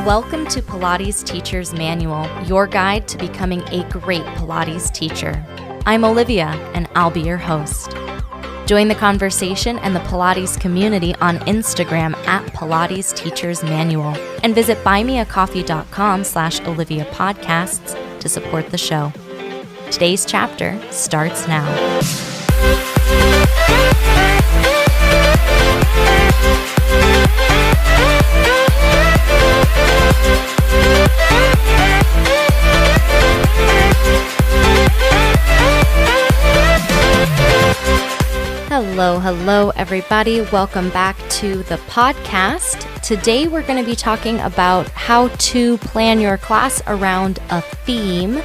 Welcome to Pilates Teacher's Manual, your guide to becoming a great Pilates teacher. I'm Olivia, and I'll be your host. Join the conversation and the Pilates community on Instagram at Pilates Teacher's Manual, and visit buymeacoffee.com/Olivia Podcasts to support the show. Today's chapter starts now. Hello, everybody. Welcome back to the podcast. Today, we're going to be talking about how to plan your class around a theme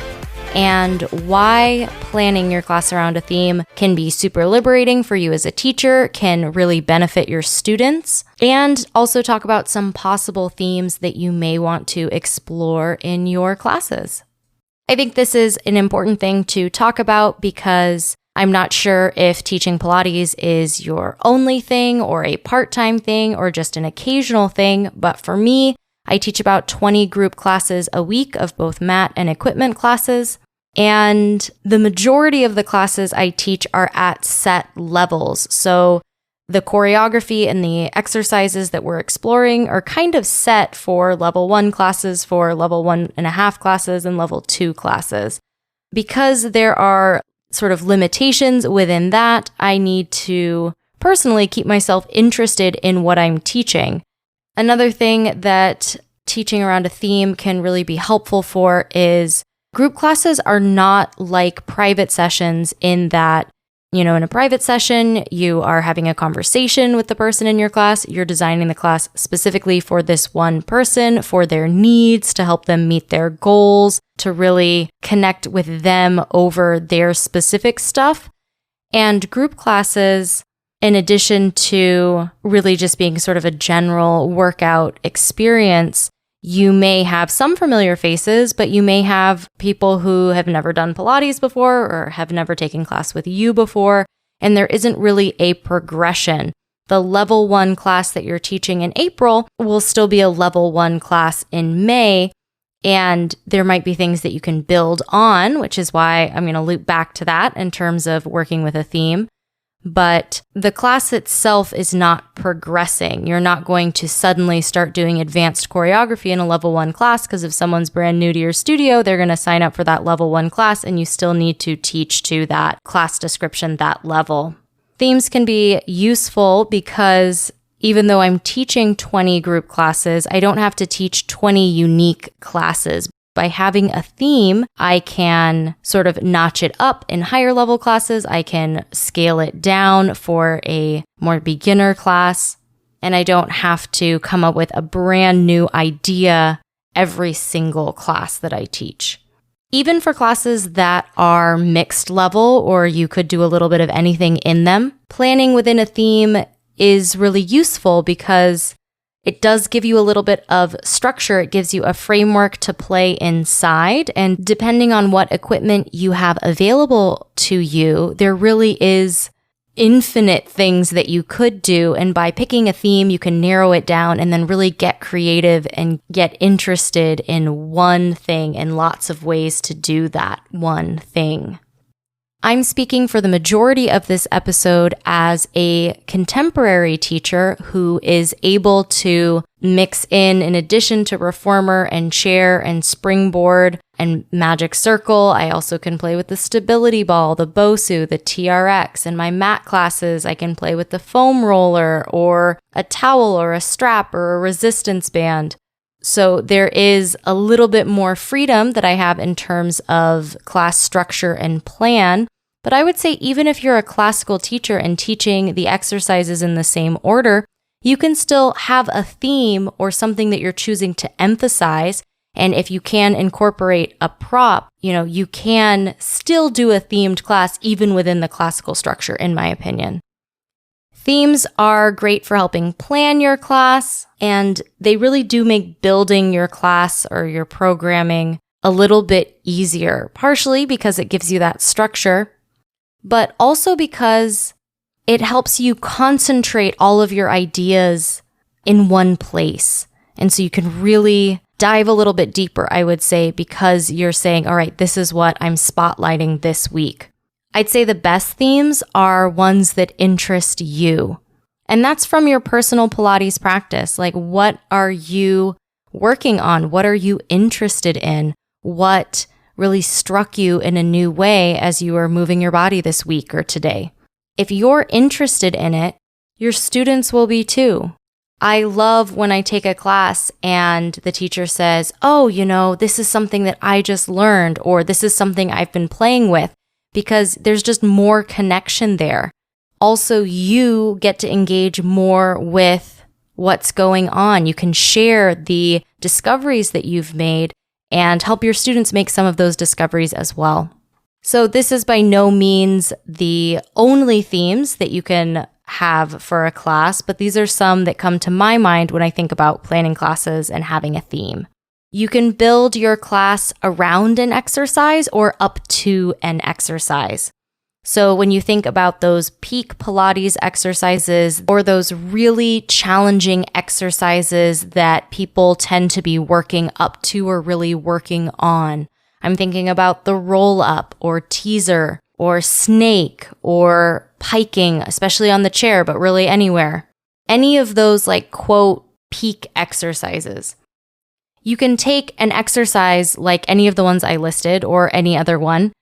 and why planning your class around a theme can be super liberating for you as a teacher, can really benefit your students, and also talk about some possible themes that you may want to explore in your classes. I think this is an important thing to talk about because I'm not sure if teaching Pilates is your only thing or a part-time thing or just an occasional thing, but for me, I teach about 20 group classes a week of both mat and equipment classes, and the majority of the classes I teach are at set levels. So the choreography and the exercises that we're exploring are kind of set for level 1 classes, for level 1.5 classes, and level 2 classes. Because there are sort of limitations within that, I need to personally keep myself interested in what I'm teaching. Another thing that teaching around a theme can really be helpful for is group classes are not like private sessions in that, in a private session, you are having a conversation with the person in your class. You're designing the class specifically for this one person, for their needs, to help them meet their goals, to really connect with them over their specific stuff. And group classes, in addition to really just being sort of a general workout experience, you may have some familiar faces, but you may have people who have never done Pilates before or have never taken class with you before, and there isn't really a progression. The level 1 class that you're teaching in April will still be a level 1 class in May, and there might be things that you can build on, which is why I'm going to loop back to that in terms of working with a theme. But the class itself is not progressing. You're not going to suddenly start doing advanced choreography in a level 1 class because if someone's brand new to your studio, they're going to sign up for that level 1 class and you still need to teach to that class description, that level. Themes can be useful because even though I'm teaching 20 group classes, I don't have to teach 20 unique classes. By having a theme, I can sort of notch it up in higher level classes. I can scale it down for a more beginner class. And I don't have to come up with a brand new idea every single class that I teach. Even for classes that are mixed level, or you could do a little bit of anything in them, planning within a theme is really useful because it does give you a little bit of structure. It gives you a framework to play inside. And depending on what equipment you have available to you, there really is infinite things that you could do. And by picking a theme, you can narrow it down and then really get creative and get interested in one thing and lots of ways to do that one thing. I'm speaking for the majority of this episode as a contemporary teacher who is able to mix in addition to reformer and chair and springboard and magic circle. I also can play with the stability ball, the Bosu, the TRX. In my mat classes, I can play with the foam roller or a towel or a strap or a resistance band. So there is a little bit more freedom that I have in terms of class structure and plan. But I would say even if you're a classical teacher and teaching the exercises in the same order, you can still have a theme or something that you're choosing to emphasize. And if you can incorporate a prop, you can still do a themed class even within the classical structure, in my opinion. Themes are great for helping plan your class, and they really do make building your class or your programming a little bit easier, partially because it gives you that structure, but also because it helps you concentrate all of your ideas in one place. And so you can really dive a little bit deeper, I would say, because you're saying, all right, this is what I'm spotlighting this week. I'd say the best themes are ones that interest you. And that's from your personal Pilates practice. Like, what are you working on? What are you interested in? What really struck you in a new way as you are moving your body this week or today? If you're interested in it, your students will be too. I love when I take a class and the teacher says, oh, this is something that I just learned, or this is something I've been playing with, because there's just more connection there. Also, you get to engage more with what's going on. You can share the discoveries that you've made and help your students make some of those discoveries as well. So this is by no means the only themes that you can have for a class, but these are some that come to my mind when I think about planning classes and having a theme. You can build your class around an exercise or up to an exercise. So when you think about those peak Pilates exercises or those really challenging exercises that people tend to be working up to or really working on, I'm thinking about the roll up or teaser or snake or piking, especially on the chair, but really anywhere. Any of those quote peak exercises. You can take an exercise like any of the ones I listed or any other one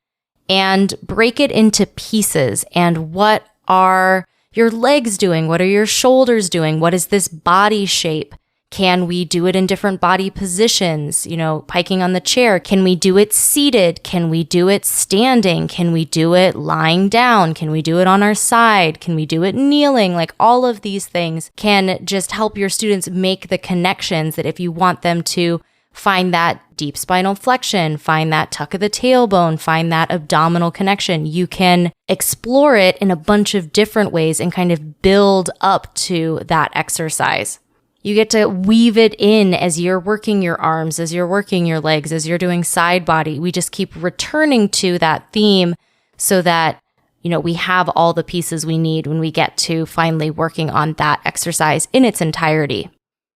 and break it into pieces. And what are your legs doing? What are your shoulders doing? What is this body shape? Can we do it in different body positions? Piking on the chair. Can we do it seated? Can we do it standing? Can we do it lying down? Can we do it on our side? Can we do it kneeling? All of these things can just help your students make the connections that if you want them to find that deep spinal flexion, find that tuck of the tailbone, find that abdominal connection, you can explore it in a bunch of different ways and kind of build up to that exercise. You get to weave it in as you're working your arms, as you're working your legs, as you're doing side body. We just keep returning to that theme so that, we have all the pieces we need when we get to finally working on that exercise in its entirety.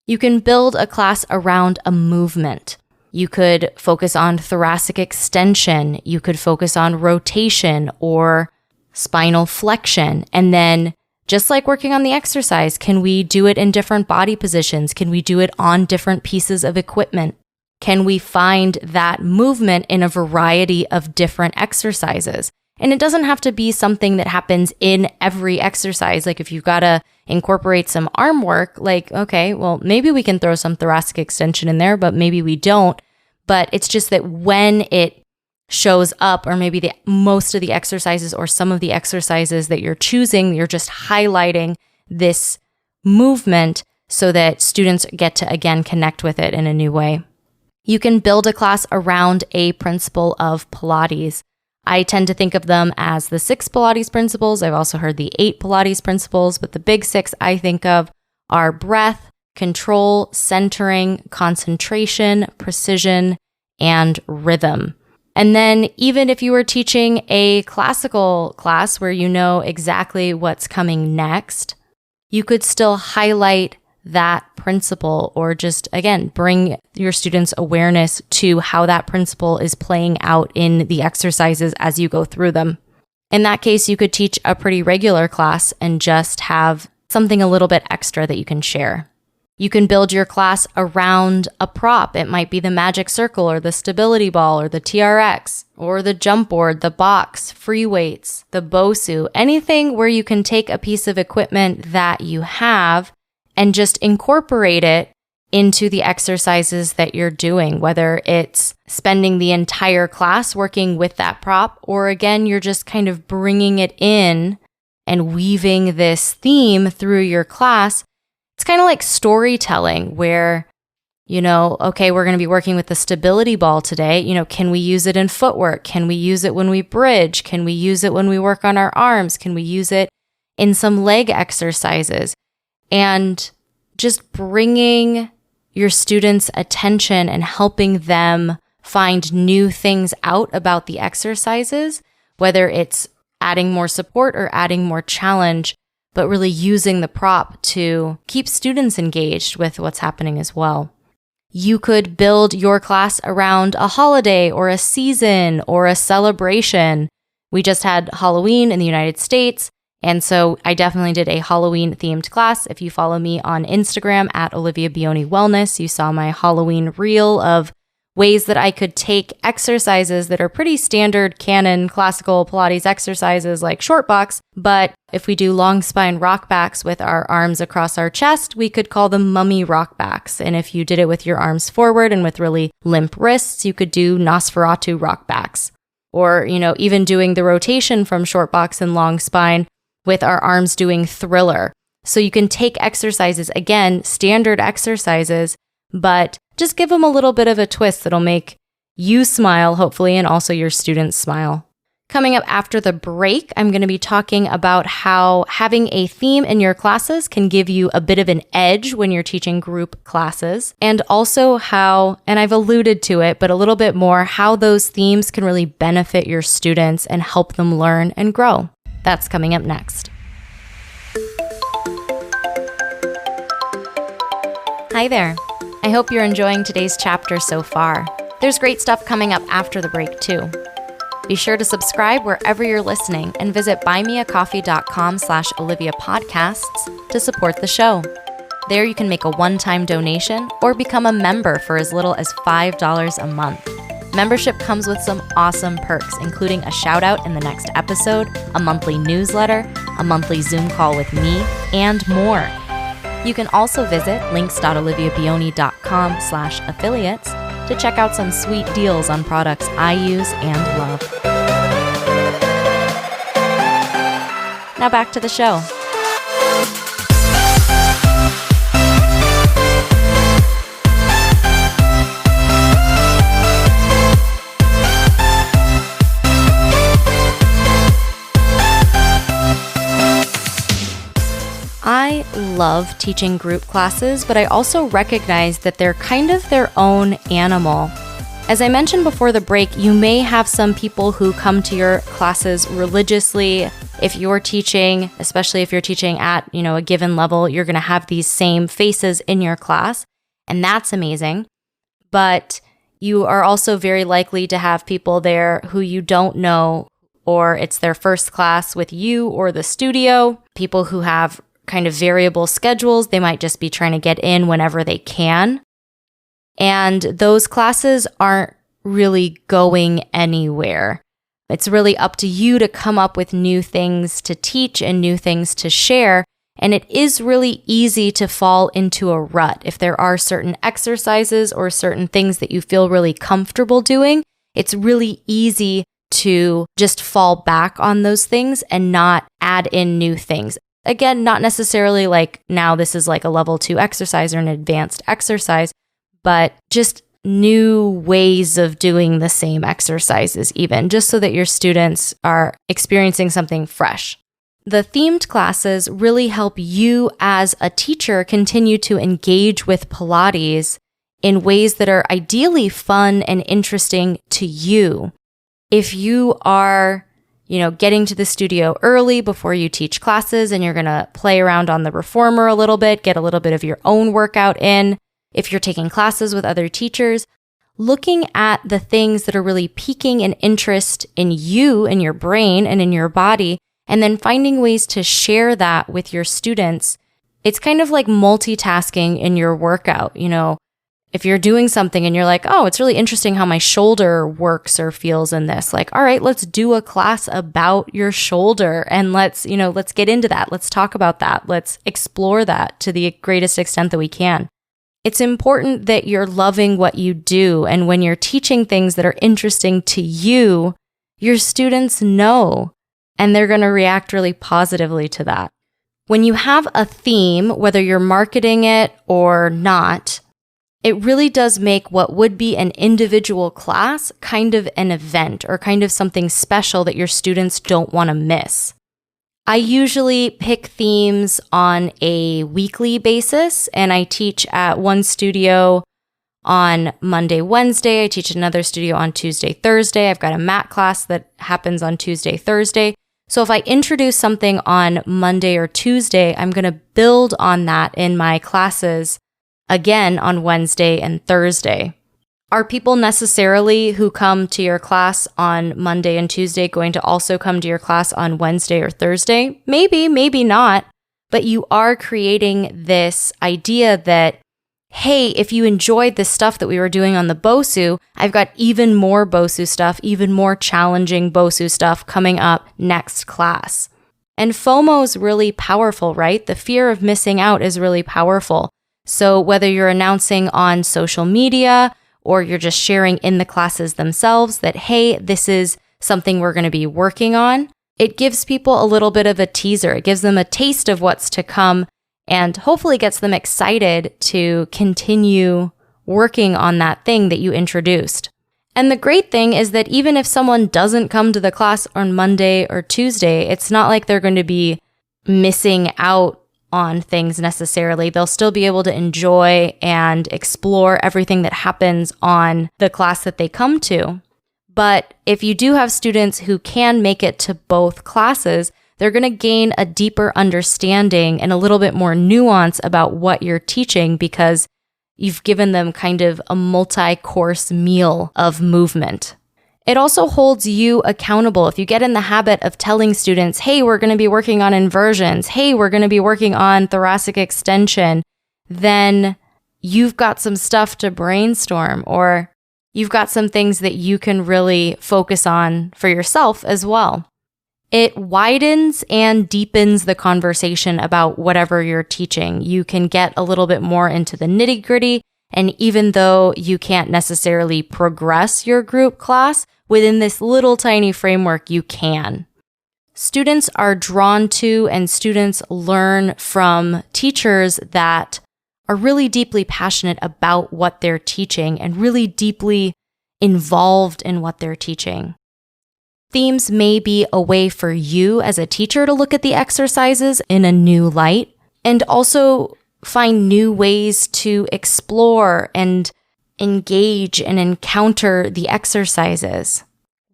You can build a class around a movement. You could focus on thoracic extension. You could focus on rotation or spinal flexion. And then just like working on the exercise, can we do it in different body positions? Can we do it on different pieces of equipment? Can we find that movement in a variety of different exercises? And it doesn't have to be something that happens in every exercise. If you've got to incorporate some arm work, okay, well, maybe we can throw some thoracic extension in there, but maybe we don't. But it's just that when it shows up, or maybe most of the exercises or some of the exercises that you're choosing, you're just highlighting this movement so that students get to, again, connect with it in a new way. You can build a class around a principle of Pilates. I tend to think of them as the 6 Pilates principles. I've also heard the 8 Pilates principles, but the big 6 I think of are breath, control, centering, concentration, precision, and rhythm. And then even if you were teaching a classical class where you know exactly what's coming next, you could still highlight that principle or just, again, bring your students' awareness to how that principle is playing out in the exercises as you go through them. In that case, you could teach a pretty regular class and just have something a little bit extra that you can share. You can build your class around a prop. It might be the magic circle or the stability ball or the TRX or the jump board, the box, free weights, the BOSU, anything where you can take a piece of equipment that you have and just incorporate it into the exercises that you're doing, whether it's spending the entire class working with that prop, or again, you're just kind of bringing it in and weaving this theme through your class. It's kind of like storytelling where, okay, we're going to be working with the stability ball today. Can we use it in footwork? Can we use it when we bridge? Can we use it when we work on our arms? Can we use it in some leg exercises? And just bringing your students' attention and helping them find new things out about the exercises, whether it's adding more support or adding more challenge, but really using the prop to keep students engaged with what's happening as well. You could build your class around a holiday or a season or a celebration. We just had Halloween in the United States, and so I definitely did a Halloween themed class. If you follow me on Instagram at Olivia Bioni Wellness, you saw my Halloween reel of ways that I could take exercises that are pretty standard canon classical Pilates exercises like short box, but if we do long spine rock backs with our arms across our chest, we could call them mummy rock backs. And if you did it with your arms forward and with really limp wrists, you could do Nosferatu rock backs. Or, even doing the rotation from short box and long spine with our arms doing thriller. So you can take exercises, again, standard exercises, but just give them a little bit of a twist that'll make you smile, hopefully, and also your students smile. Coming up after the break, I'm going to be talking about how having a theme in your classes can give you a bit of an edge when you're teaching group classes, and also how, and I've alluded to it, but a little bit more, how those themes can really benefit your students and help them learn and grow. That's coming up next. Hi there. I hope you're enjoying today's chapter so far. There's great stuff coming up after the break too. Be sure to subscribe wherever you're listening and visit buymeacoffee.com/Olivia Podcasts to support the show. There you can make a one-time donation or become a member for as little as $5 a month. Membership comes with some awesome perks, including a shout out in the next episode, a monthly newsletter, a monthly Zoom call with me, and more. You can also visit links.oliviabioni.com/affiliates to check out some sweet deals on products I use and love. Now back to the show. I love teaching group classes, but I also recognize that they're kind of their own animal. As I mentioned before the break, you may have some people who come to your classes religiously. If you're teaching, especially if you're teaching at, a given level, you're going to have these same faces in your class, and that's amazing. But you are also very likely to have people there who you don't know, or it's their first class with you or the studio, people who have kind of variable schedules. They might just be trying to get in whenever they can. And those classes aren't really going anywhere. It's really up to you to come up with new things to teach and new things to share. And it is really easy to fall into a rut. If there are certain exercises or certain things that you feel really comfortable doing, it's really easy to just fall back on those things and not add in new things. Again, not necessarily like now this is like a level 2 exercise or an advanced exercise, but just new ways of doing the same exercises even, just so that your students are experiencing something fresh. The themed classes really help you as a teacher continue to engage with Pilates in ways that are ideally fun and interesting to you. If you are getting to the studio early before you teach classes and you're going to play around on the reformer a little bit, get a little bit of your own workout in. If you're taking classes with other teachers, looking at the things that are really piquing an interest in you, in your brain, and in your body, and then finding ways to share that with your students. It's kind of like multitasking in your workout. If you're doing something and you're like, oh, it's really interesting how my shoulder works or feels in this. Like, all right, let's do a class about your shoulder and let's get into that. Let's talk about that. Let's explore that to the greatest extent that we can. It's important that you're loving what you do. And when you're teaching things that are interesting to you, your students know, and they're going to react really positively to that. When you have a theme, whether you're marketing it or not, it really does make what would be an individual class kind of an event or kind of something special that your students don't want to miss. I usually pick themes on a weekly basis, and I teach at one studio on Monday, Wednesday. I teach at another studio on Tuesday, Thursday. I've got a mat class that happens on Tuesday, Thursday. So if I introduce something on Monday or Tuesday, I'm going to build on that in my classes again on Wednesday and Thursday. Are people necessarily who come to your class on Monday and Tuesday going to also come to your class on Wednesday or Thursday? Maybe, maybe not. But you are creating this idea that, hey, if you enjoyed the stuff that we were doing on the BOSU, I've got even more BOSU stuff, even more challenging BOSU stuff coming up next class. And FOMO is really powerful, right? The fear of missing out is really powerful. So whether you're announcing on social media or you're just sharing in the classes themselves that, hey, this is something we're going to be working on, it gives people a little bit of a teaser. It gives them a taste of what's to come and hopefully gets them excited to continue working on that thing that you introduced. And the great thing is that even if someone doesn't come to the class on Monday or Tuesday, it's not like they're going to be missing out on things necessarily. They'll still be able to enjoy and explore everything that happens on the class that they come to. But if you do have students who can make it to both classes, they're going to gain a deeper understanding and a little bit more nuance about what you're teaching because you've given them kind of a multi-course meal of movement. It also holds you accountable. If you get in the habit of telling students, hey, we're going to be working on inversions, hey, we're going to be working on thoracic extension, then you've got some stuff to brainstorm, or you've got some things that you can really focus on for yourself as well. It widens and deepens the conversation about whatever you're teaching. You can get a little bit more into the nitty-gritty, and even though you can't necessarily progress your group class, within this little tiny framework, you can. Students are drawn to and students learn from teachers that are really deeply passionate about what they're teaching and really deeply involved in what they're teaching. Themes may be a way for you as a teacher to look at the exercises in a new light and also find new ways to explore and engage and encounter the exercises.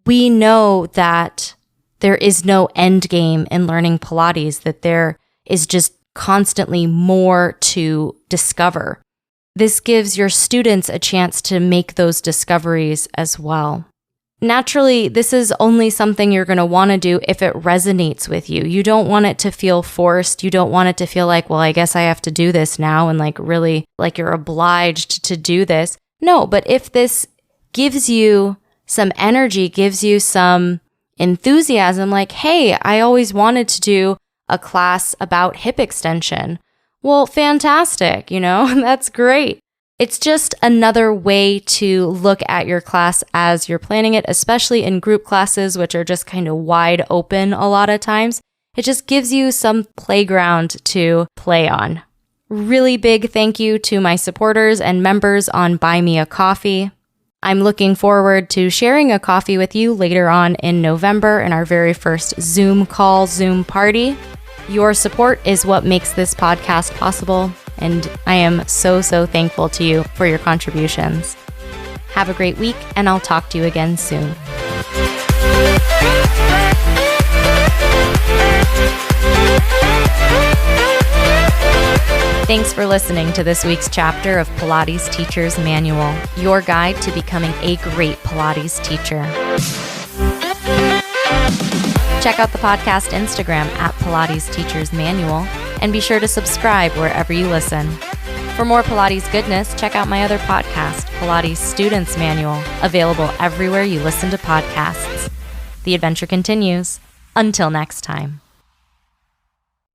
We know that there is no end game in learning Pilates, that there is just constantly more to discover. This gives your students a chance to make those discoveries as well. Naturally, this is only something you're going to want to do if it resonates with you. You don't want it to feel forced. You don't want it to feel like, well, I guess I have to do this now and really you're obliged to do this. No, but if this gives you some energy, gives you some enthusiasm, like, hey, I always wanted to do a class about hip extension. Well, fantastic, that's great. It's just another way to look at your class as you're planning it, especially in group classes, which are just kind of wide open a lot of times. It just gives you some playground to play on. Really big thank you to my supporters and members on Buy Me a Coffee. I'm looking forward to sharing a coffee with you later on in November in our very first Zoom party. Your support is what makes this podcast possible, and I am so thankful to you for your contributions. Have a great week, and I'll talk to you again soon. Thanks for listening to this week's chapter of Pilates Teacher's Manual, your guide to becoming a great Pilates teacher. Check out the podcast Instagram at Pilates Teacher's Manual, and be sure to subscribe wherever you listen. For more Pilates goodness, check out my other podcast, Pilates Student's Manual, available everywhere you listen to podcasts. The adventure continues. Until next time.